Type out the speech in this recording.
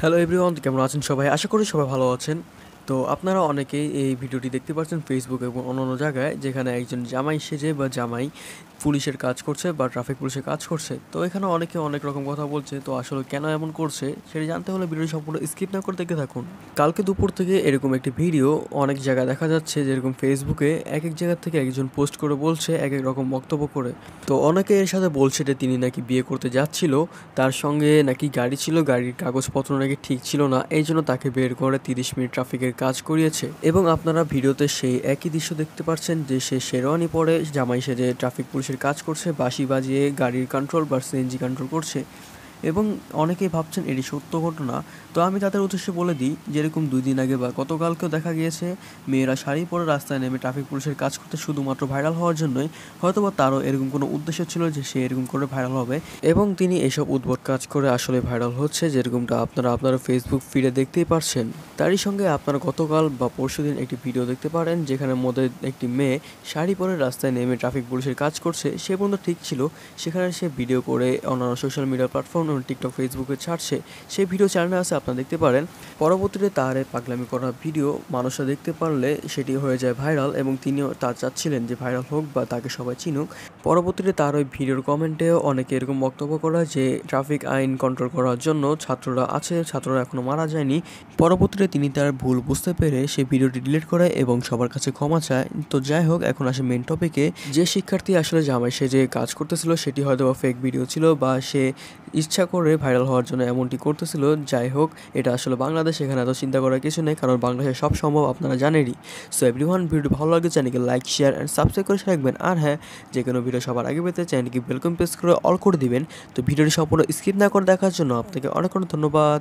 Hello everyone, কেমন আছেন সবাই? আশা করি সবাই ভালো আছেন। তো আপনারা অনেকেই এই ভিডিওটি দেখতে পাচ্ছেন ফেসবুক এবং অন্যান্য জায়গায়, যেখানে একজন জামাই সেজে বা জামাই পুলিশের কাজ করছে বা ট্রাফিক পুলিশের কাজ করছে। তো এখানে অনেকে অনেক রকম কথা বলছে, তো আসলে কেন এমন করছে সেটি জানতে হলে ভিডিওটি সম্পূর্ণ স্কিপ না করে দেখতে থাকুন। কালকে দুপুর থেকে এরকম একটি ভিডিও অনেক জায়গায় দেখা যাচ্ছে, যেরকম ফেসবুকে এক এক জায়গা থেকে একজন পোস্ট করে বলছে এক এক রকম বক্তব্য করে। তো অনেকে এর সাথে বলছে যে তিনি নাকি বিয়ে করতে যাচ্ছিল, তার সঙ্গে নাকি গাড়ি ছিল, গাড়ির কাগজপত্র নাকি ঠিক ছিল না, এই জন্য তাকে বের করে 30 মিনিট ট্রাফিকের কাজ করিয়েছে। এবং আপনারা ভিডিওতে সেই একই দৃশ্য দেখতে পাচ্ছেন যে সে শেরওয়ানি পরে জামাই সেজে ট্রাফিক পুলিশের কাজ করছে, বাঁশি বাজিয়ে গাড়ির কন্ট্রোল বা সিএনজি কন্ট্রোল করছে। এবং অনেকেই ভাবছেন এটি সত্য ঘটনা। তো আমি তাদের উদ্দেশ্যে বলে দিই, যেরকম 2 দিন আগে বা গতকালকেও দেখা গিয়েছে মেয়েরা শাড়ি পরে রাস্তায় নেমে ট্রাফিক পুলিশের কাজ করতে শুধুমাত্র ভাইরাল হওয়ার জন্যই। হয়তোবা তারও এরকম কোনো উদ্দেশ্য ছিল যে সে এরকম করে ভাইরাল হবে, এবং তিনি এসব উদ্ভট কাজ করে আসলে ভাইরাল হচ্ছে, যেরকমটা আপনারা ফেসবুক ফিডে দেখতেই পারছেন। তারই সঙ্গে আপনারা গতকাল বা পরশুদিন একটি ভিডিও দেখতে পারেন, যেখানে মধ্যে একটি মেয়ে শাড়ি পরে রাস্তায় নেমে ট্রাফিক পুলিশের কাজ করছে। সে পর্যন্ত ঠিক ছিল, সেখানে সে ভিডিও করে অন্যান্য সোশ্যাল মিডিয়া প্ল্যাটফর্ম এবং টিকটক, ফেসবুকে ছাড়ছে। সেই ভিডিও চ্যানেলে আছে, আপনারা দেখতে পারেন। পরবর্তীতে তার এই পাগলামি করা ভিডিও মানুষরা দেখতে পারলে সেটি হয়ে যায় ভাইরাল, এবং তিনিও তা চাচ্ছিলেন যে ভাইরাল হোক বা তাকে সবাই চিনুক। পরবর্তীতে তার ওই ভিডিওর কমেন্টেও অনেকে এরকম বক্তব্য করা যে ট্রাফিক আইন কন্ট্রোল করার জন্য ছাত্ররা আছে, ছাত্ররা এখনো মারা যায়নি। পরবর্তীতে তিনি তার ভুল বুঝতে পেরে সেই ভিডিওটি ডিলিট করে এবং সবার কাছে ক্ষমা চায়। তো যাই হোক, এখন আসে মেন টপিকে। যে শিক্ষার্থী আসলে জামাই সেজে কাজ করতেছিল সেটি হয়তো বা ফেক ভিডিও ছিল, বা সে ইচ্ছা করে ভাইরাল হওয়ার জন্য এমনটি করতেছিল। যাই হোক, এটা আসলে বাংলাদেশ, এখানে এত চিন্তা করার কিছু নেই, কারণ বাংলাদেশে সব সম্ভব, আপনারা জানেনই। সো এভরিওয়ান, ভিডিও ভালো লাগে চ্যানেলকে লাইক, শেয়ার অ্যান্ড সাবস্ক্রাইব করে রাখবেন। আর হ্যাঁ, যে কোনো ভিডিও সবার আগে পেতে চ্যানেলকে বেলকম প্রেস করে অল করে দিবেন। তো ভিডিওটি সম্পূর্ণ স্কিপ না করে দেখার জন্য আপনাকে অনেক অনেক ধন্যবাদ।